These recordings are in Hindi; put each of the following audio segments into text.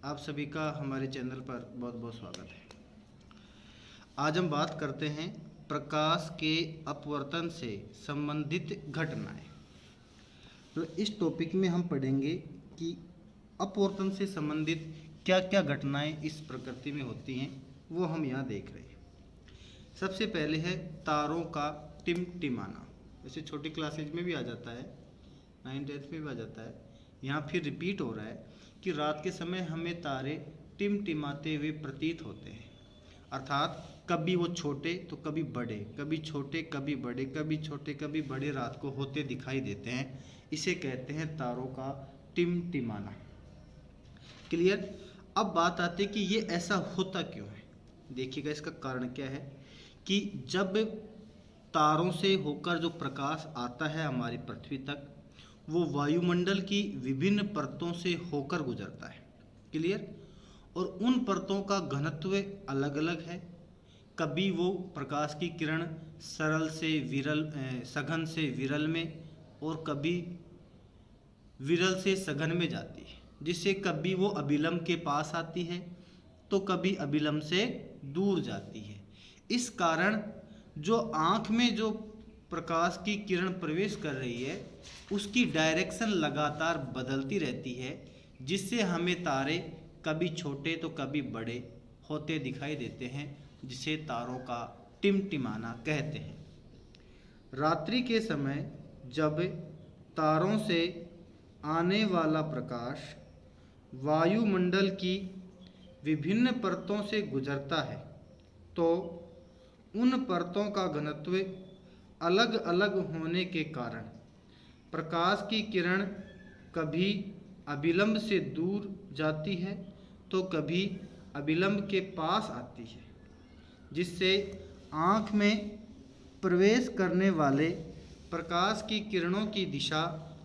आप सभी का हमारे चैनल पर बहुत बहुत स्वागत है। आज हम बात करते हैं प्रकाश के अपवर्तन से संबंधित घटनाएं। तो इस टॉपिक में हम पढ़ेंगे कि अपवर्तन से संबंधित क्या क्या घटनाएं इस प्रकृति में होती हैं, वो हम यहाँ देख रहे हैं। सबसे पहले है तारों का टिमटिमाना। वैसे छोटी क्लासेज में भी आ जाता है, 9th में भी आ जाता है, यहाँ फिर रिपीट हो रहा है कि रात के समय हमें तारे टिमटिमाते हुए प्रतीत होते हैं। अर्थात कभी वो छोटे तो कभी बड़े, कभी छोटे कभी बड़े, कभी छोटे कभी बड़े रात को होते दिखाई देते हैं। इसे कहते हैं तारों का टिमटिमाना। क्लियर। अब बात आती है कि ये ऐसा होता क्यों है। देखिएगा इसका कारण क्या है कि जब तारों से होकर जो प्रकाश आता है हमारी पृथ्वी तक, वो वायुमंडल की विभिन्न परतों से होकर गुजरता है। क्लियर। और उन परतों का घनत्व अलग अलग है। कभी वो प्रकाश की किरण सरल से विरल, सघन से विरल में, और कभी विरल से सघन में जाती है, जिससे कभी वो अभिलंब के पास आती है तो कभी अभिलंब से दूर जाती है। इस कारण जो आँख में जो प्रकाश की किरण प्रवेश कर रही है उसकी डायरेक्शन लगातार बदलती रहती है, जिससे हमें तारे कभी छोटे तो कभी बड़े होते दिखाई देते हैं, जिसे तारों का टिमटिमाना कहते हैं। रात्रि के समय जब तारों से आने वाला प्रकाश वायुमंडल की विभिन्न परतों से गुजरता है तो उन परतों का घनत्व अलग अलग होने के कारण प्रकाश की किरण कभी अभिलंब से दूर जाती है तो कभी अभिलंब के पास आती है, जिससे आँख में प्रवेश करने वाले प्रकाश की किरणों की दिशा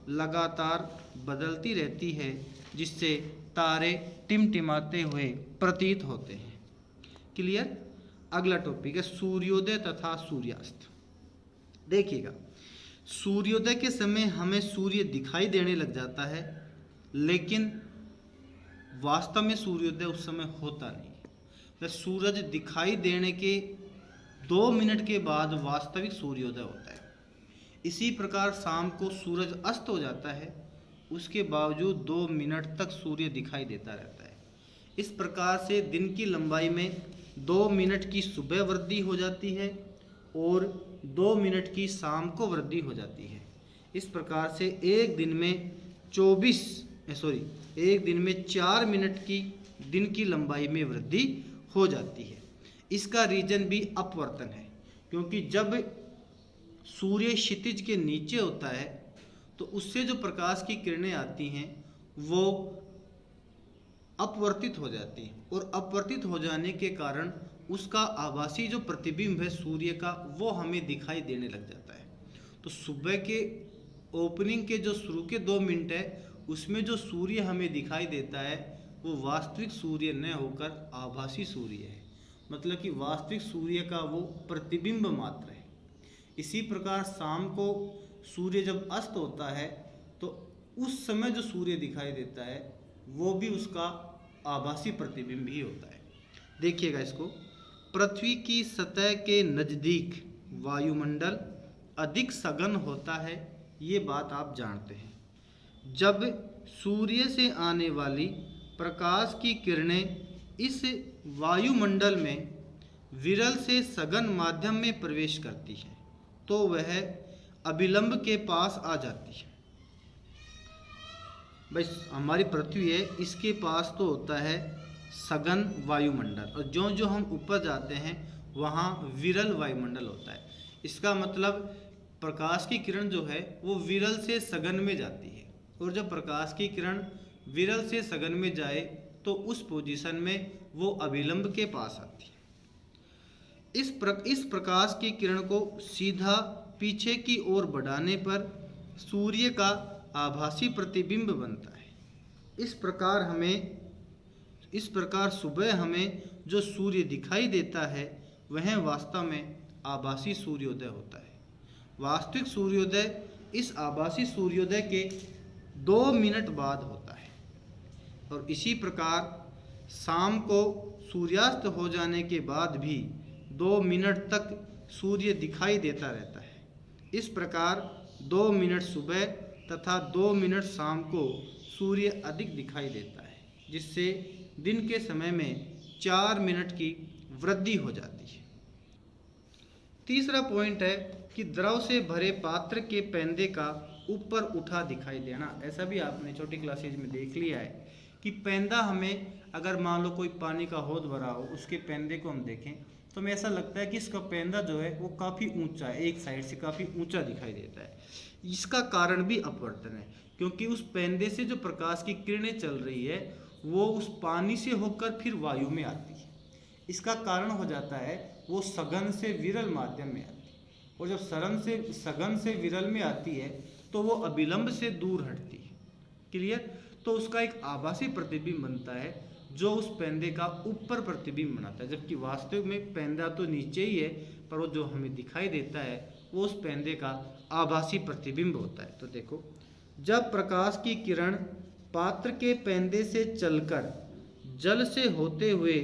लगातार बदलती रहती है, जिससे तारे टिमटिमाते हुए प्रतीत होते हैं। क्लियर। अगला टॉपिक है सूर्योदय तथा सूर्यास्त। देखिएगा, सूर्योदय के समय हमें सूर्य दिखाई देने लग जाता है, लेकिन वास्तव में सूर्योदय उस समय होता नहीं। तो सूरज दिखाई देने के 2 मिनट के बाद वास्तविक सूर्योदय होता है। इसी प्रकार शाम को सूरज अस्त हो जाता है, उसके बावजूद 2 मिनट तक सूर्य दिखाई देता रहता है। इस प्रकार से दिन की लंबाई में 2 मिनट की सुबह वृद्धि हो जाती है और 2 मिनट की शाम को वृद्धि हो जाती है। इस प्रकार से एक दिन में 4 मिनट की दिन की लंबाई में वृद्धि हो जाती है। इसका रीजन भी अपवर्तन है, क्योंकि जब सूर्य क्षितिज के नीचे होता है तो उससे जो प्रकाश की किरणें आती हैं वो अपवर्तित हो जाती हैं, और अपवर्तित हो जाने के कारण उसका आभासी जो प्रतिबिंब है सूर्य का वो हमें दिखाई देने लग जाता है। तो सुबह के ओपनिंग के जो शुरू के 2 मिनट है उसमें जो सूर्य हमें दिखाई देता है वो वास्तविक सूर्य न होकर आभासी सूर्य है, मतलब कि वास्तविक सूर्य का वो प्रतिबिंब मात्र है। इसी प्रकार शाम को सूर्य जब अस्त होता है तो उस समय जो सूर्य दिखाई देता है वो भी उसका आभासी प्रतिबिंब ही होता है। देखिएगा इसको, पृथ्वी की सतह के नज़दीक वायुमंडल अधिक सघन होता है, ये बात आप जानते हैं। जब सूर्य से आने वाली प्रकाश की किरणें इस वायुमंडल में विरल से सघन माध्यम में प्रवेश करती हैं तो वह अभिलंब के पास आ जाती है। भाई हमारी पृथ्वी है, इसके पास तो होता है सघन वायुमंडल, और जो जो हम ऊपर जाते हैं वहाँ विरल वायुमंडल होता है। इसका मतलब प्रकाश की किरण जो है वो विरल से सघन में जाती है, और जब प्रकाश की किरण विरल से सघन में जाए तो उस पोजीशन में वो अभिलंब के पास आती है। इस प्रकाश की किरण को सीधा पीछे की ओर बढ़ाने पर सूर्य का आभासी प्रतिबिंब बनता है। इस प्रकार सुबह हमें जो सूर्य दिखाई देता है वह वास्तव में आभासी सूर्योदय होता है। वास्तविक सूर्योदय इस आभासी सूर्योदय के 2 मिनट बाद होता है। और इसी प्रकार शाम को सूर्यास्त हो जाने के बाद भी 2 मिनट तक सूर्य दिखाई देता रहता है। इस प्रकार 2 मिनट सुबह तथा 2 मिनट शाम को सूर्य अधिक दिखाई देता है, जिससे दिन के समय में 4 मिनट की वृद्धि हो जाती है। तीसरा पॉइंट है कि द्रव से भरे पात्र के पेंदे का ऊपर उठा दिखाई देना। ऐसा भी आपने छोटी क्लासेज में देख लिया है कि पेंदा हमें, अगर मान लो कोई पानी का हौद भरा हो, उसके पेंदे को हम देखें तो हमें ऐसा लगता है कि इसका पेंदा जो है वो काफ़ी ऊंचा है, एक साइड से काफ़ी ऊंचा दिखाई देता है। इसका कारण भी अपवर्तन है, क्योंकि उस पेंदे से जो प्रकाश की किरणें चल रही है वो उस पानी से होकर फिर वायु में आती है। इसका कारण हो जाता है वो सघन से विरल माध्यम में आती है, और जब सघन से विरल में आती है तो वो अभिलंब से दूर हटती है। क्लियर? तो उसका एक आभासी प्रतिबिंब बनता है जो उस पेंदे का ऊपर प्रतिबिंब बनाता है, जबकि वास्तविक में पेंदा तो नीचे ही है, पर वो जो हमें दिखाई देता है वो उस पेंदे का आभासी प्रतिबिंब होता है। तो देखो, जब प्रकाश की किरण पात्र के पेंदे से चलकर जल से होते हुए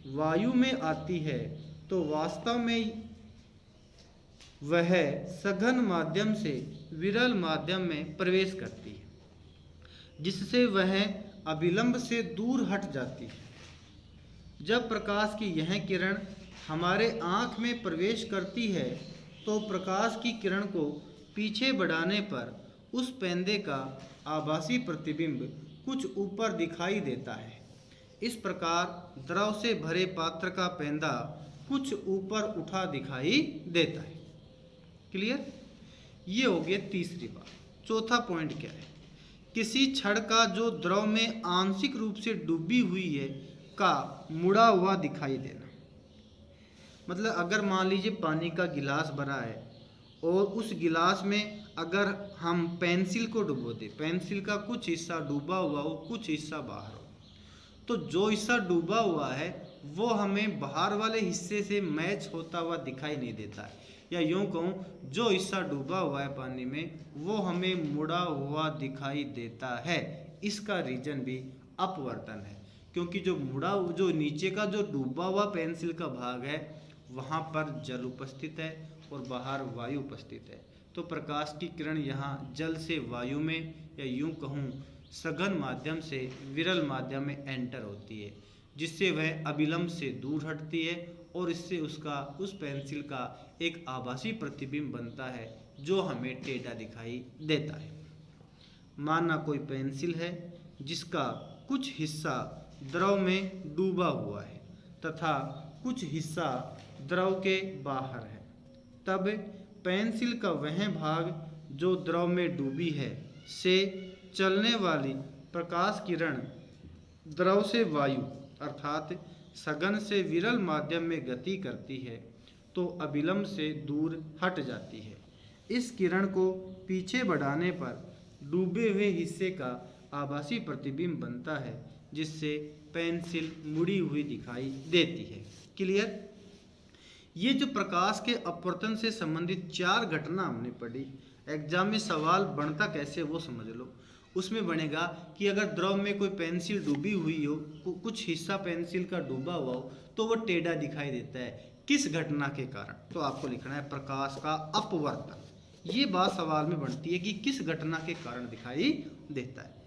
वायु में आती है तो वास्तव में वह सघन माध्यम से विरल माध्यम में प्रवेश करती है, जिससे वह अभिलंब से दूर हट जाती है। जब प्रकाश की यह किरण हमारे आँख में प्रवेश करती है तो प्रकाश की किरण को पीछे बढ़ाने पर उस पेंदे का आभासी प्रतिबिंब कुछ ऊपर दिखाई देता है। इस प्रकार द्रव से भरे पात्र का पेंदा कुछ ऊपर उठा दिखाई देता है। क्लियर? ये हो गया तीसरी बात। चौथा पॉइंट क्या है? किसी छड़ का जो द्रव में आंशिक रूप से डूबी हुई है का मुड़ा हुआ दिखाई देना। मतलब अगर मान लीजिए पानी का गिलास भरा है और उस गिलास में अगर हम पेंसिल को डुबो दें, पेंसिल का कुछ हिस्सा डूबा हुआ हो, कुछ हिस्सा बाहर हो, तो जो हिस्सा डूबा हुआ है वो हमें बाहर वाले हिस्से से मैच होता हुआ दिखाई नहीं देता है, या यूँ कहूँ जो हिस्सा डूबा हुआ है पानी में वो हमें मुड़ा हुआ दिखाई देता है। इसका रीजन भी अपवर्तन है, क्योंकि जो नीचे का जो डूबा हुआ पेंसिल का भाग है वहाँ पर जल उपस्थित है और बाहर वायु उपस्थित है। तो प्रकाश की किरण यहाँ जल से वायु में, या यूँ कहूँ सघन माध्यम से विरल माध्यम में एंटर होती है, जिससे वह अभिलंब से दूर हटती है और इससे उस पेंसिल का एक आभासी प्रतिबिंब बनता है जो हमें टेढ़ा दिखाई देता है। माना कोई पेंसिल है जिसका कुछ हिस्सा द्रव में डूबा हुआ है तथा कुछ हिस्सा द्रव के बाहर है, तब पेंसिल का वह भाग जो द्रव में डूबी है से चलने वाली प्रकाश किरण द्रव से वायु अर्थात सघन से विरल माध्यम में गति करती है तो अभिलंब से दूर हट जाती है। इस किरण को पीछे बढ़ाने पर डूबे हुए हिस्से का आभासी प्रतिबिंब बनता है, जिससे पेंसिल मुड़ी हुई दिखाई देती है। क्लियर? ये जो प्रकाश के अपवर्तन से संबंधित 4 घटना हमने पढ़ी, एग्जाम में सवाल बनता कैसे वो समझ लो। उसमें बनेगा कि अगर द्रव में कोई पेंसिल डूबी हुई हो, कुछ हिस्सा पेंसिल का डूबा हुआ हो, तो वो टेढ़ा दिखाई देता है। किस घटना के कारण? तो आपको लिखना है प्रकाश का अपवर्तन। ये बात सवाल में बनती है कि किस घटना के कारण दिखाई देता है।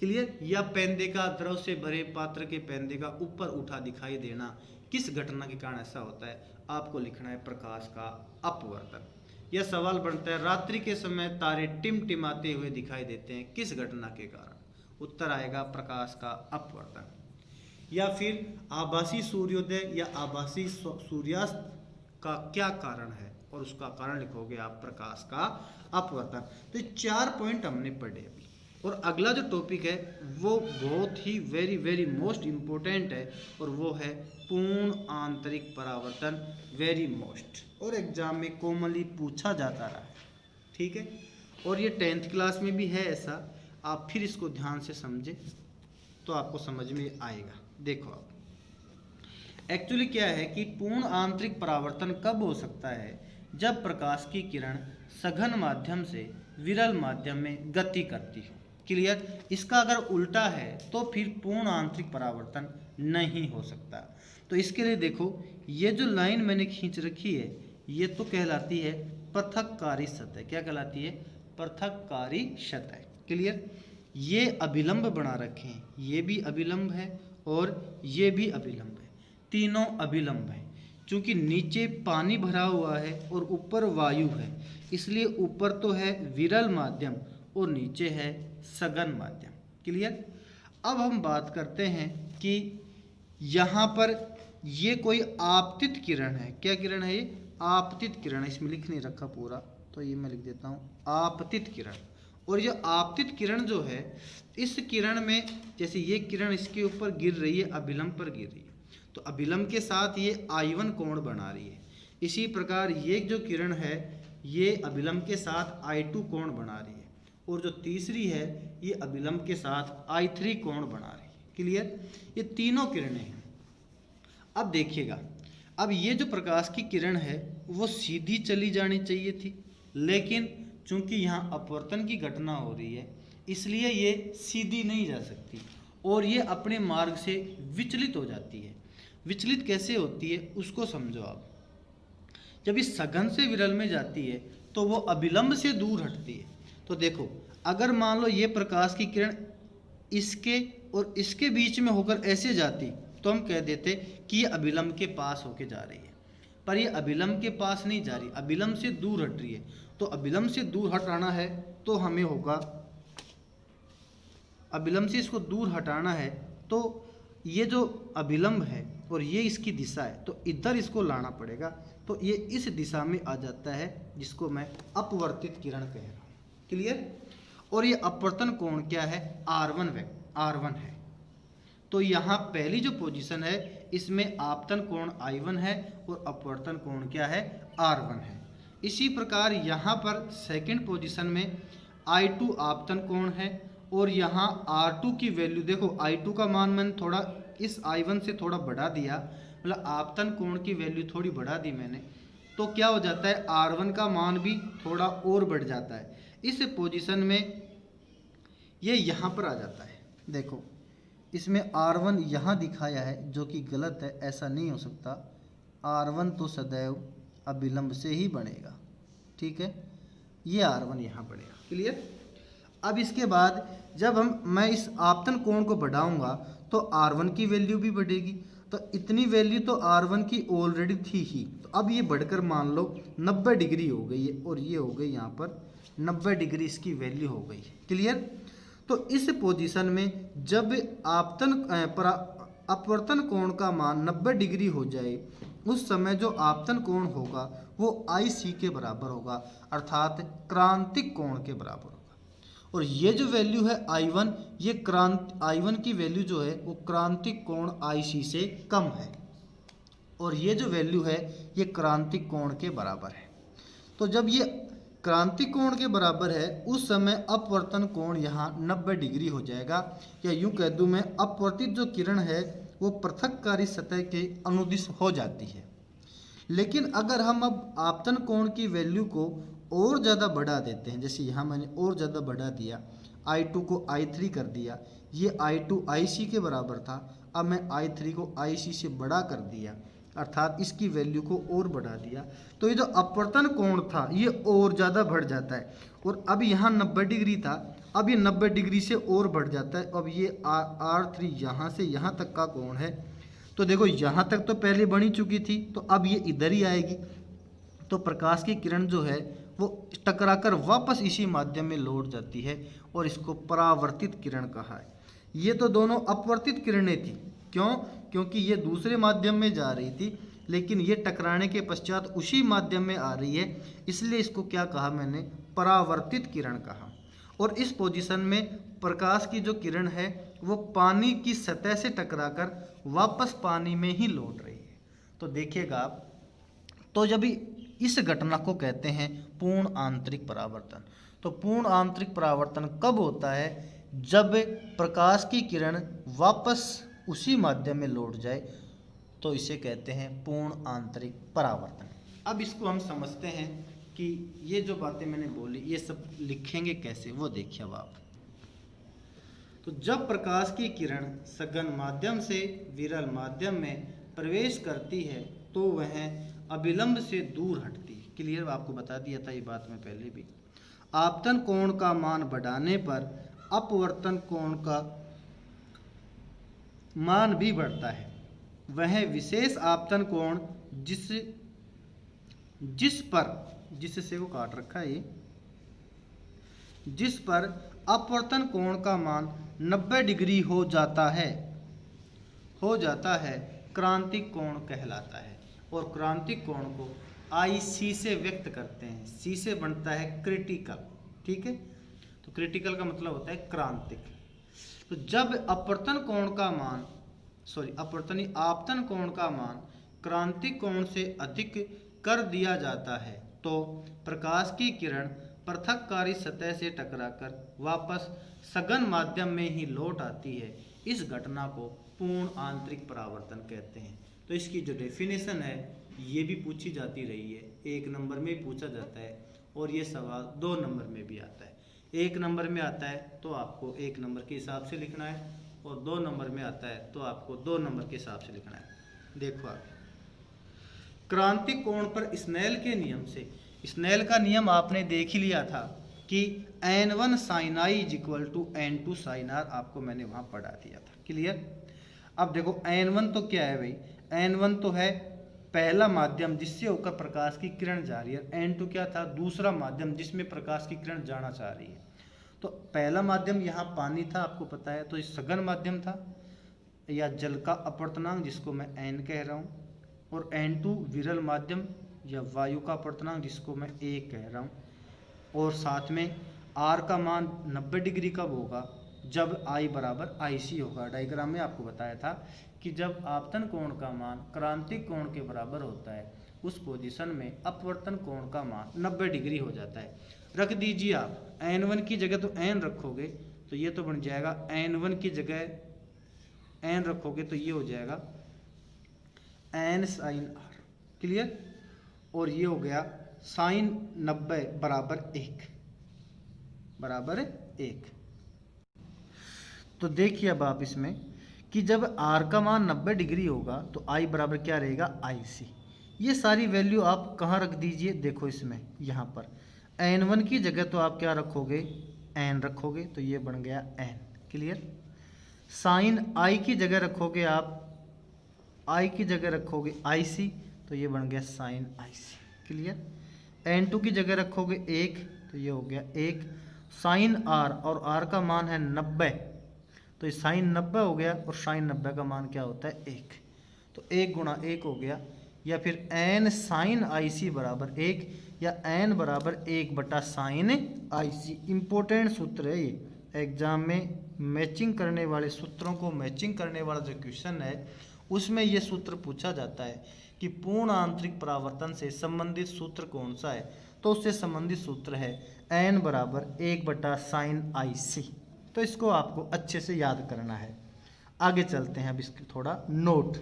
क्लियर? या पेंदे का द्रव से भरे पात्र के पेंदे का ऊपर उठा दिखाई देना, किस घटना के कारण ऐसा होता है? आपको लिखना है प्रकाश का अपवर्तन। यह सवाल बनता है रात्रि के समय तारे टिमटिमाते हुए दिखाई देते हैं, किस घटना के कारण? उत्तर आएगा प्रकाश का अपवर्तन। या फिर आभासी सूर्योदय या आभासी सूर्यास्त का क्या कारण है, और उसका कारण लिखोगे आप प्रकाश का अपवर्तन। तो ये 4 पॉइंट हमने पढ़े अभी। और अगला जो टॉपिक है वो बहुत ही वेरी मोस्ट इम्पोर्टेंट है, और वो है पूर्ण आंतरिक परावर्तन। वेरी मोस्ट, और एग्जाम में कॉमनली पूछा जाता रहा है। ठीक है? और ये 10th क्लास में भी है ऐसा। आप फिर इसको ध्यान से समझें तो आपको समझ में आएगा। देखो आप, एक्चुअली क्या है कि पूर्ण आंतरिक परावर्तन कब हो सकता है? जब प्रकाश की किरण सघन माध्यम से विरल माध्यम में गति करती हो। क्लियर। इसका अगर उल्टा है तो फिर पूर्ण आंतरिक परावर्तन नहीं हो सकता। तो इसके लिए देखो, ये जो लाइन मैंने खींच रखी है ये तो कहलाती है पृथककारी सतह। क्या कहलाती है? पृथककारी सतह। क्लियर। ये अभिलंब बना रखे हैं, ये भी अभिलंब है और ये भी अभिलंब है, तीनों अभिलंब हैं। क्योंकि नीचे पानी भरा हुआ है और ऊपर वायु है, इसलिए ऊपर तो है विरल माध्यम और नीचे है सघन माध्यम। क्लियर। अब हम बात करते हैं कि यहाँ पर ये कोई आपतित किरण है। क्या किरण है? ये आपतित किरण है। इसमें लिख नहीं रखा पूरा, तो ये मैं लिख देता हूँ आपतित किरण। और ये आपतित किरण जो है, इस किरण में जैसे ये किरण इसके ऊपर गिर रही है, अभिलंब पर गिर रही है, तो अभिलंब के साथ ये I1 कोण बना रही है। इसी प्रकार ये जो किरण है ये अभिलंब के साथ I2 कोण बना रही है, और जो तीसरी है ये अभिलंब के साथ I3 कोण बना रही है। क्लियर। ये तीनों किरणें हैं। अब देखिएगा, अब ये जो प्रकाश की किरण है वो सीधी चली जानी चाहिए थी, लेकिन चूंकि यहाँ अपवर्तन की घटना हो रही है इसलिए ये सीधी नहीं जा सकती और ये अपने मार्ग से विचलित हो जाती है। विचलित कैसे होती है उसको समझो आप। जब इस सघन से विरल में जाती है तो वो अभिलंब से दूर हटती है। तो देखो, अगर मान लो ये प्रकाश की किरण इसके और इसके बीच में होकर ऐसे जाती तो हम कह देते कि ये अभिलंब के पास होके जा रही है, पर ये अभिलंब के पास नहीं जा रही, अभिलंब से दूर हट रही है। तो अभिलंब से दूर हटाना है तो हमें होगा, अभिलंब से इसको दूर हटाना है तो ये जो अभिलंब है और ये इसकी दिशा है तो इधर इसको लाना पड़ेगा। तो ये इस दिशा में आ जाता है जिसको मैं अपवर्तित किरण कह रहा हूँ। क्लियर। और ये अपवर्तन कोण क्या है? R1 है। तो यहाँ पहली जो पोजीशन है इसमें आपतन कोण I1 है और अपवर्तन कोण क्या है? R1 है। इसी प्रकार यहाँ पर सेकंड पोजीशन में I2 आपतन कोण है और यहाँ R2 की वैल्यू देखो, I2 का मान मैंने थोड़ा इस I1 से थोड़ा बढ़ा दिया, मतलब आपतन कोण की वैल्यू थोड़ी बढ़ा दी मैंने, तो क्या हो जाता है R1 का मान भी थोड़ा और बढ़ जाता है। इस पोजीशन में ये यहाँ पर आ जाता है। देखो, इसमें R1 यहाँ दिखाया है जो कि गलत है, ऐसा नहीं हो सकता। R1 तो सदैव अभिलंब से ही बनेगा। ठीक है, ये R1 यहाँ बढ़ेगा। क्लियर। अब इसके बाद जब मैं इस आपतन कोण को बढ़ाऊंगा तो R1 की वैल्यू भी बढ़ेगी। तो इतनी वैल्यू तो R1 की ऑलरेडी थी ही, तो अब ये बढ़कर मान लो 90 डिग्री हो गई है और ये हो गई यहाँ पर 90 डिग्री इसकी वैल्यू हो गई। क्लियर। तो इस पोजीशन में जब अपवर्तन कोण का मान 90 डिग्री हो जाए उस समय जो आपतन कोण होगा वो IC के बराबर होगा, अर्थात क्रांतिक कोण के बराबर होगा। और ये जो वैल्यू है I1, ये I1 की वैल्यू जो है वो क्रांतिक कोण IC से कम है और ये जो वैल्यू है ये क्रांतिक कोण के बराबर है। तो जब ये क्रांतिक कोण के बराबर है उस समय अपवर्तन कोण यहाँ 90 डिग्री हो जाएगा, या यूं कह दूं मैं अपवर्तित जो किरण है वो पृथककारी सतह के अनुदिश हो जाती है। लेकिन अगर हम अब आपतन कोण की वैल्यू को और ज़्यादा बढ़ा देते हैं, जैसे यहाँ मैंने और ज़्यादा बढ़ा दिया, I2 को I3 कर दिया, ये I2 IC के बराबर था, अब मैं I3 को IC से बड़ा कर दिया, अर्थात इसकी वैल्यू को और बढ़ा दिया, तो ये जो अपवर्तन कोण था ये और ज़्यादा बढ़ जाता है। और अब यहाँ 90 डिग्री था, अब ये 90 डिग्री से और बढ़ जाता है। अब ये R3 यहाँ से यहाँ तक का कोण है, तो देखो यहाँ तक तो पहले बनी चुकी थी, तो अब ये इधर ही आएगी। तो प्रकाश की किरण जो है वो टकराकर वापस इसी माध्यम में लौट जाती है और इसको परावर्तित किरण कहा है। ये तो दोनों अपवर्तित किरणें थी, क्यों? क्योंकि ये दूसरे माध्यम में जा रही थी, लेकिन ये टकराने के पश्चात उसी माध्यम में आ रही है, इसलिए इसको क्या कहा मैंने? परावर्तित किरण कहा। और इस पोजीशन में प्रकाश की जो किरण है वो पानी की सतह से टकराकर वापस पानी में ही लौट रही है। तो देखिएगा आप, तो जब इस घटना को कहते हैं पूर्ण आंतरिक परावर्तन। तो पूर्ण आंतरिक परावर्तन कब होता है? जब प्रकाश की किरण वापस उसी माध्यम में लौट जाए, तो इसे कहते हैं पूर्ण आंतरिक परावर्तन। अब इसको हम समझते हैं कि ये जो बातें मैंने बोली ये सब लिखेंगे कैसे, वो देखिए अब आप। तो जब प्रकाश की किरण सघन माध्यम से विरल माध्यम में प्रवेश करती है तो वह अविलंब से दूर हटती है। क्लियर, आपको बता दिया था ये बात मैं पहले भी। आपतन कोण का मान बढ़ाने पर अपवर्तन कोण का मान भी बढ़ता है। वह विशेष आपतन कोण जिससे वो काट रखा है ये, जिस पर अपवर्तन कोण का मान 90 डिग्री हो जाता है क्रांतिक कोण कहलाता है। और क्रांतिक कोण को IC से व्यक्त करते हैं। C से बनता है क्रिटिकल, ठीक है। तो क्रिटिकल का मतलब होता है क्रांतिक। तो जब आपतन कोण का मान क्रांतिक कोण से अधिक कर दिया जाता है तो प्रकाश की किरण पृथककारी सतह से टकराकर वापस सघन माध्यम में ही लौट आती है। इस घटना को पूर्ण आंतरिक परावर्तन कहते हैं। तो इसकी जो डेफिनेशन है ये भी पूछी जाती रही है, 1 नंबर में भी पूछा जाता है और ये सवाल 2 नंबर में भी आता है। 1 नंबर में आता है तो आपको 1 नंबर के हिसाब से लिखना है और 2 नंबर में आता है तो आपको 2 नंबर के हिसाब से लिखना है। देखो आगे, क्रांतिक कोण पर स्नेल के नियम से, स्नेल का नियम आपने देख ही लिया था कि n1 sin i = n2 sin r, आपको मैंने वहां पढ़ा दिया था। क्लियर। अब देखो n1 तो क्या है भाई, n1 तो है पहला माध्यम जिससे होकर प्रकाश की किरण जा रही है। n2 क्या था, दूसरा माध्यम जिसमें प्रकाश की किरण जाना चाह रही है। तो पहला माध्यम यहाँ पानी था, आपको पता है, तो ये सघन माध्यम था या जल का अपवर्तनांक जिसको मैं n कह रहा हूँ, और n2 विरल माध्यम या वायु का अपवर्तनांक जिसको मैं a कह रहा हूँ। और साथ में r का मान 90 डिग्री कब होगा, जब I बराबर IC होगा। डायग्राम में आपको बताया था कि जब आपतन कोण का मान क्रांतिक कोण के बराबर होता है उस पोजीशन में अपवर्तन कोण का मान 90 डिग्री हो जाता है। रख दीजिए आप n1 की जगह तो n रखोगे तो ये तो बन जाएगा, n1 की जगह n रखोगे तो ये हो जाएगा n sin r। क्लियर। और ये हो गया sin 90 बराबर 1। तो देखिए अब आप इसमें कि जब r का मान 90 डिग्री होगा तो I बराबर क्या रहेगा, IC। ये सारी वैल्यू आप कहाँ रख दीजिए, देखो इसमें यहाँ पर n1 की जगह तो आप क्या रखोगे, n रखोगे तो ये बन गया n। क्लियर। साइन I की जगह रखोगे आप, I की जगह रखोगे IC तो ये बन गया साइन IC। क्लियर। n2 की जगह रखोगे 1 तो ये हो गया 1 साइन R, और R का मान है 90 तो ये साइन 90 हो गया, और साइन 90 का मान क्या होता है, 1। तो 1 गुणा 1 हो गया, या फिर n साइन IC बराबर 1 या n बराबर 1 बटा साइन IC। इम्पोर्टेंट सूत्र है ये, एग्जाम में मैचिंग करने वाले सूत्रों को मैचिंग करने वाला जो क्वेश्चन है उसमें ये सूत्र पूछा जाता है कि पूर्ण आंतरिक परावर्तन से संबंधित सूत्र कौन सा है, तो उससे संबंधित सूत्र है n बराबर 1 बटा साइन IC। तो इसको आपको अच्छे से याद करना है। आगे चलते हैं, अब इसके थोड़ा नोट।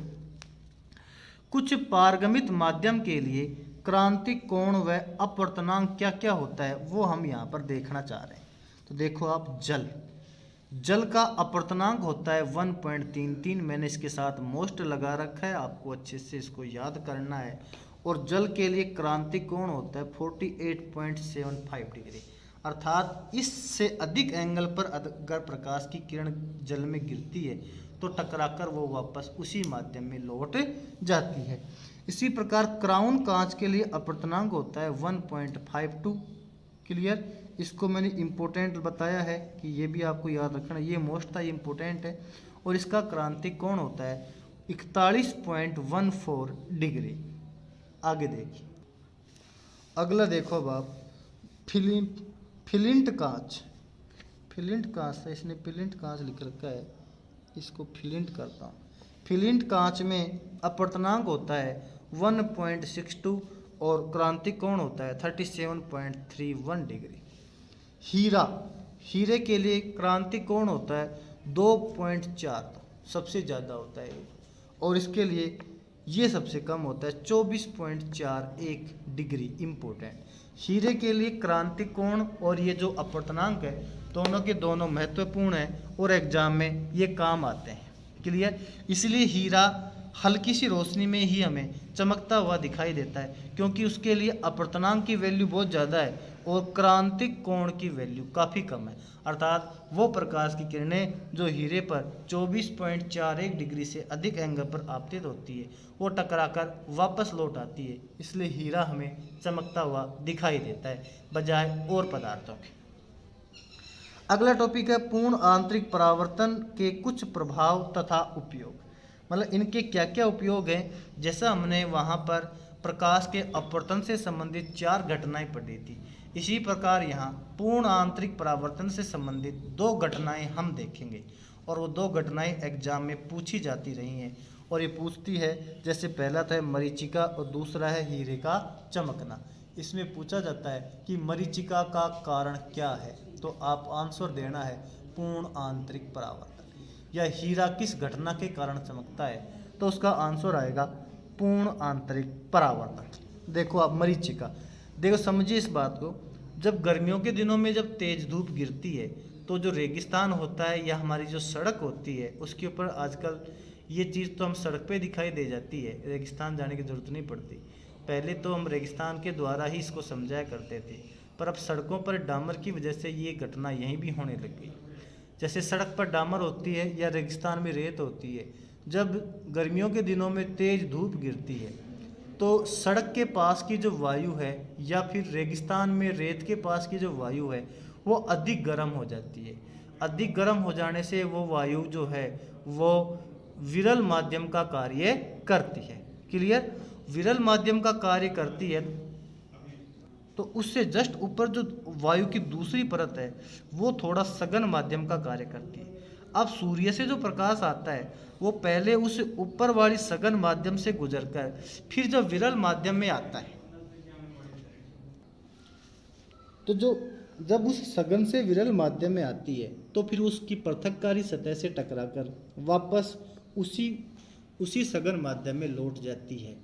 कुछ पारगमित माध्यम के लिए क्रांतिक कोण व अपवर्तनांक क्या क्या होता है वो हम यहाँ पर देखना चाह रहे हैं। तो देखो आप, जल का अपवर्तनांक होता है 1.33, मैंने इसके साथ मोस्ट लगा रखा है, आपको अच्छे से इसको याद करना है। और जल के लिए क्रांतिक कोण होता है 48.75 डिग्री, अर्थात इससे अधिक एंगल पर अगर प्रकाश की किरण जल में गिरती है तो टकराकर वो वापस उसी माध्यम में लौट जाती है। इसी प्रकार क्राउन कांच के लिए अपवर्तनांक होता है 1.52। क्लियर। इसको मैंने इम्पोर्टेंट बताया है कि ये भी आपको याद रखना, ये मोस्ट था, ये इम्पोर्टेंट है। और इसका क्रांतिक कोण होता है 41.14 डिग्री। आगे देखिए, अगला देखो अब आप, फिलिंट कांच था, इसने फिलिंट कांच लिख रखा है, इसको फिलिंट करता हूँ। फिलिंट कांच में अपवर्तनांक होता है 1.62 और क्रांतिक कोण होता है 37.31 डिग्री। हीरे के लिए क्रांतिक कोण होता है 2.4, सबसे ज़्यादा होता है, और इसके लिए ये सबसे कम होता है 24.41 डिग्री। इम्पोर्टेंट, हीरे के लिए क्रांतिक कोण और ये जो अपवर्तनांक है दोनों के दोनों महत्वपूर्ण है और एग्जाम में ये काम आते हैं। क्लियर, इसलिए हीरा हल्की सी रोशनी में ही हमें चमकता हुआ दिखाई देता है क्योंकि उसके लिए अपवर्तनांक की वैल्यू बहुत ज़्यादा है और क्रांतिक कोण की वैल्यू काफ़ी कम है, अर्थात वो प्रकाश की किरणें जो हीरे पर 24.41 डिग्री से अधिक एंगल पर आपतित होती है वो टकराकर वापस लौट आती है, इसलिए हीरा हमें चमकता हुआ दिखाई देता है बजाय और पदार्थों के। अगला टॉपिक है पूर्ण आंतरिक परावर्तन के कुछ प्रभाव तथा उपयोग, मतलब इनके क्या क्या उपयोग हैं। जैसा हमने वहाँ पर प्रकाश के अपवर्तन से संबंधित 4 घटनाएं पढ़ी थी, इसी प्रकार यहाँ पूर्ण आंतरिक परावर्तन से संबंधित 2 घटनाएं हम देखेंगे और वो 2 घटनाएं एग्जाम में पूछी जाती रही हैं और ये पूछती है, जैसे पहला था मरीचिका और दूसरा है हीरे का चमकना। इसमें पूछा जाता है कि मरीचिका का कारण क्या है, तो आप आंसर देना है पूर्ण आंतरिक परावर्तन। या हीरा किस घटना के कारण चमकता है, तो उसका आंसर आएगा पूर्ण आंतरिक परावर्तन। देखो आप मरीचिका, देखो समझिए इस बात को, जब गर्मियों के दिनों में जब तेज धूप गिरती है तो जो रेगिस्तान होता है या हमारी जो सड़क होती है उसके ऊपर आजकल ये चीज़ तो हम सड़क पे दिखाई दे जाती है, रेगिस्तान जाने की ज़रूरत नहीं पड़ती। पहले तो हम रेगिस्तान के द्वारा ही इसको समझाया करते थे, पर अब सड़कों पर डामर की वजह से ये घटना यहीं भी होने लग गई। जैसे सड़क पर डामर होती है या रेगिस्तान में रेत होती है, जब गर्मियों के दिनों में तेज़ धूप गिरती है तो सड़क के पास की जो वायु है या फिर रेगिस्तान में रेत के पास की जो वायु है वो अधिक गर्म हो जाती है। अधिक गर्म हो जाने से वो वायु जो है वो विरल माध्यम का कार्य करती है। क्लियर, विरल माध्यम का कार्य करती है तो उससे जस्ट ऊपर जो वायु की दूसरी परत है वो थोड़ा सघन माध्यम का कार्य करती है। अब सूर्य से जो प्रकाश आता है वो पहले उस ऊपर वाली सघन माध्यम से गुजरकर फिर जब विरल माध्यम में आता है, तो जब उस सघन से विरल माध्यम में आती है तो फिर उसकी पृथककारी सतह से टकराकर वापस उसी सघन माध्यम में लौट जाती है।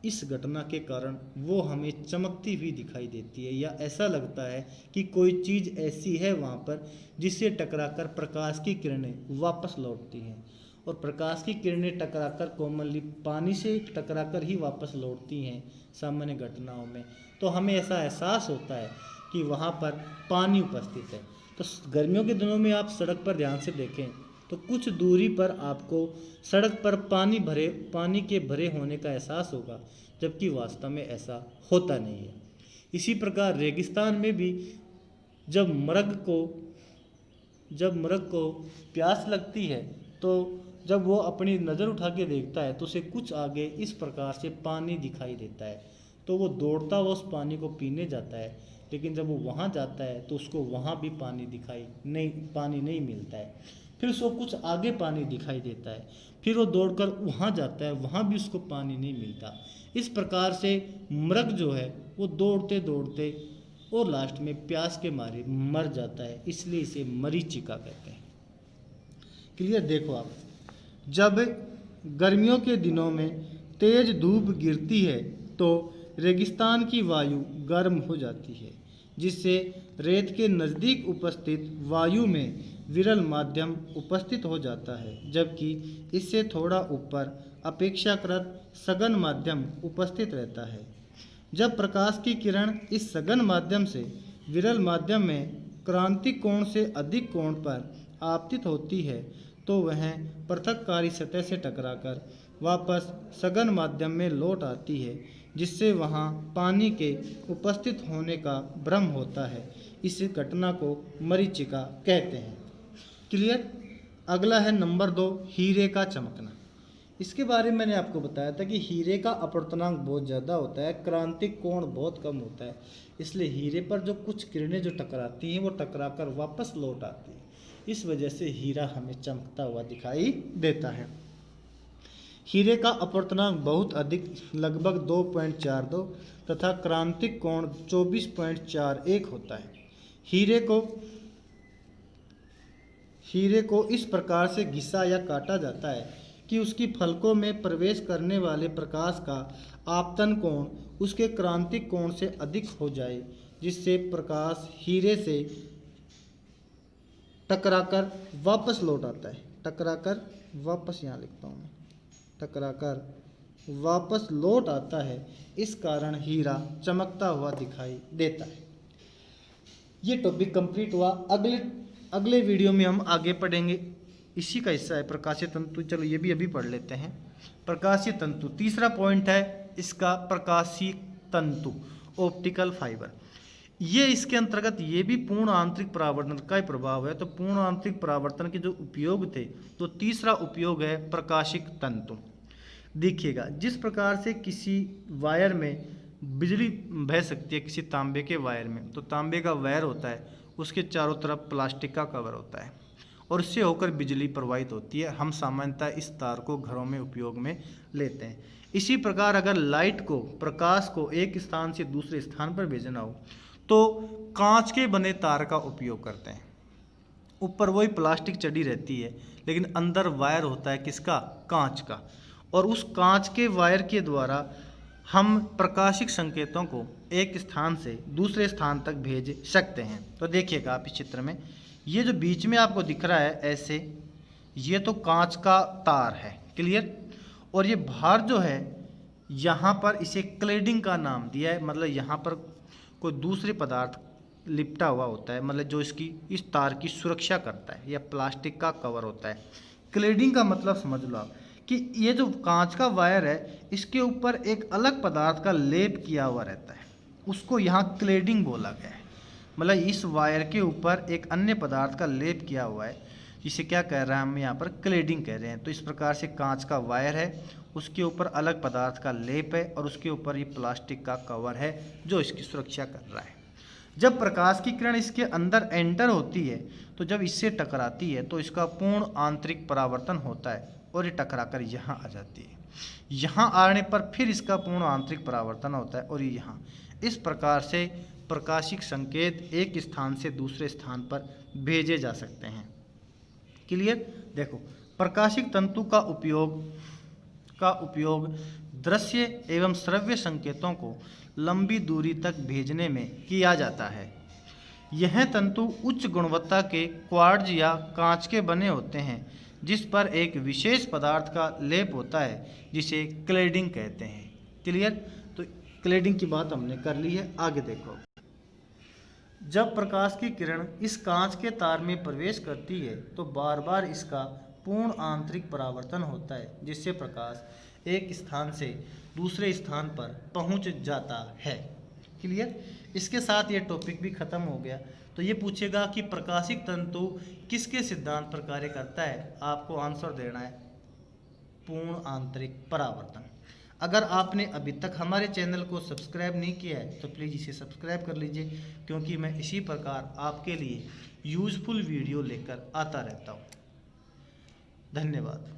इस घटना के कारण वो हमें चमकती हुई दिखाई देती है या ऐसा लगता है कि कोई चीज़ ऐसी है वहाँ पर जिससे टकराकर प्रकाश की किरणें वापस लौटती हैं, और प्रकाश की किरणें टकराकर कॉमनली पानी से टकराकर ही वापस लौटती हैं सामान्य घटनाओं में। तो हमें ऐसा एहसास होता है कि वहाँ पर पानी उपस्थित है। तो गर्मियों के दिनों में आप सड़क पर ध्यान से देखें तो कुछ दूरी पर आपको सड़क पर पानी के भरे होने का एहसास होगा, जबकि वास्तव में ऐसा होता नहीं है। इसी प्रकार रेगिस्तान में भी जब मृग को प्यास लगती है तो जब वो अपनी नज़र उठा के देखता है तो उसे कुछ आगे इस प्रकार से पानी दिखाई देता है, तो वो दौड़ता हुआ उस पानी को पीने जाता है, लेकिन जब वो वहाँ जाता है तो उसको वहाँ भी पानी नहीं मिलता है। फिर उसको कुछ आगे पानी दिखाई देता है, फिर वो दौड़कर वहाँ जाता है, वहाँ भी उसको पानी नहीं मिलता। इस प्रकार से मृग जो है वो दौड़ते दौड़ते और लास्ट में प्यास के मारे मर जाता है, इसलिए इसे मरीचिका कहते हैं। क्लियर, देखो आप, जब गर्मियों के दिनों में तेज धूप गिरती है तो रेगिस्तान की वायु गर्म हो जाती है, जिससे रेत के नज़दीक उपस्थित वायु में विरल माध्यम उपस्थित हो जाता है, जबकि इससे थोड़ा ऊपर अपेक्षाकृत सघन माध्यम उपस्थित रहता है। जब प्रकाश की किरण इस सघन माध्यम से विरल माध्यम में क्रांतिक कोण से अधिक कोण पर आपतित होती है तो वह पृथककारी सतह से टकराकर वापस सघन माध्यम में लौट आती है, जिससे वहाँ पानी के उपस्थित होने का भ्रम होता है। इस घटना को मरीचिका कहते हैं। क्लियर। अगला है नंबर 2, हीरे का चमकना। इसके बारे में मैंने आपको बताया था कि हीरे का अपवर्तनांक बहुत ज़्यादा होता है, क्रांतिक कोण बहुत कम होता है, इसलिए हीरे पर जो कुछ किरणें जो टकराती हैं वो टकराकर वापस लौट आती हैं। इस वजह से हीरा हमें चमकता हुआ दिखाई देता है। हीरे का अपवर्तनांक बहुत अधिक लगभग 2.42 तथा क्रांतिक कोण 24.41 होता है। हीरे को इस प्रकार से घिसा या काटा जाता है कि उसकी फलकों में प्रवेश करने वाले प्रकाश का आपतन कोण उसके क्रांतिक कोण से अधिक हो जाए, जिससे प्रकाश हीरे से टकराकर वापस लौट आता है। टकराकर वापस, यहाँ लिखता हूँ मैं, टकराकर वापस लौट आता है। इस कारण हीरा चमकता हुआ दिखाई देता है। ये टॉपिक कंप्लीट हुआ। अगले वीडियो में हम आगे पढ़ेंगे। इसी का हिस्सा है प्रकाशीय तंतु। चलो ये भी अभी पढ़ लेते हैं। प्रकाशीय तंतु तीसरा पॉइंट है इसका, प्रकाशीय तंतु ऑप्टिकल फाइबर। ये इसके अंतर्गत ये भी पूर्ण आंतरिक परावर्तन का ही प्रभाव है। तो पूर्ण आंतरिक परावर्तन के जो उपयोग थे, तो तीसरा उपयोग है प्रकाशिक तंतु। देखिएगा, जिस प्रकार से किसी वायर में बिजली बह सकती है, किसी तांबे के वायर में, तो तांबे का वायर होता है, उसके चारों तरफ प्लास्टिक का कवर होता है और इससे होकर बिजली प्रवाहित होती है। हम सामान्यतः इस तार को घरों में उपयोग में लेते हैं। इसी प्रकार अगर लाइट को, प्रकाश को एक स्थान से दूसरे स्थान पर भेजना हो तो कांच के बने तार का उपयोग करते हैं। ऊपर वही प्लास्टिक चढ़ी रहती है लेकिन अंदर वायर होता है किसका, कांच का, और उस कांच के वायर के द्वारा हम प्रकाशिक संकेतों को एक स्थान से दूसरे स्थान तक भेज सकते हैं। तो देखिएगा आप इस चित्र में, ये जो बीच में आपको दिख रहा है ऐसे, ये तो कांच का तार है, क्लियर। और ये बाहर जो है, यहाँ पर इसे क्लेडिंग का नाम दिया है, मतलब यहाँ पर कोई दूसरे पदार्थ लिपटा हुआ होता है, मतलब जो इसकी, इस तार की सुरक्षा करता है, या प्लास्टिक का कवर होता है। क्लेडिंग का मतलब समझ लो आप कि ये जो कांच का वायर है, इसके ऊपर एक अलग पदार्थ का लेप किया हुआ रहता है, उसको यहाँ क्लेडिंग बोला गया है। मतलब इस वायर के ऊपर एक अन्य पदार्थ का लेप किया हुआ है, जिसे क्या कह रहे हैं हम यहाँ पर, क्लेडिंग कह रहे हैं। तो इस प्रकार से कांच का वायर है, उसके ऊपर अलग पदार्थ का लेप है और उसके ऊपर ये प्लास्टिक का कवर है जो इसकी सुरक्षा कर रहा है। जब प्रकाश की किरण इसके अंदर एंटर होती है, तो जब इससे टकराती है तो इसका पूर्ण आंतरिक परावर्तन होता है और ये टकराकर यहाँ आ जाती है। यहाँ आने पर फिर इसका पूर्ण आंतरिक परावर्तन होता है और ये यहाँ। इस प्रकार से प्रकाशिक संकेत एक स्थान से दूसरे स्थान पर भेजे जा सकते हैं। क्लियर। देखो, प्रकाशिक तंतु का उपयोग दृश्य एवं श्रव्य संकेतों को लंबी दूरी तक भेजने में किया जाता है। यह तंतु उच्च गुणवत्ता के क्वार्ट्ज या कांच के बने होते हैं, जिस पर एक विशेष पदार्थ का लेप होता है, जिसे क्लेडिंग कहते हैं। क्लियर। तो क्लेडिंग की बात हमने कर ली है। आगे देखो, जब प्रकाश की किरण इस कांच के तार में प्रवेश करती है तो बार बार इसका पूर्ण आंतरिक परावर्तन होता है, जिससे प्रकाश एक स्थान से दूसरे स्थान पर पहुंच जाता है। क्लियर। इसके साथ ये टॉपिक भी खत्म हो गया। तो ये पूछेगा कि प्रकाशिक तंतु किसके सिद्धांत पर कार्य करता है, आपको आंसर देना है पूर्ण आंतरिक परावर्तन। अगर आपने अभी तक हमारे चैनल को सब्सक्राइब नहीं किया है तो प्लीज़ इसे सब्सक्राइब कर लीजिए, क्योंकि मैं इसी प्रकार आपके लिए यूज़फुल वीडियो लेकर आता रहता हूँ। धन्यवाद।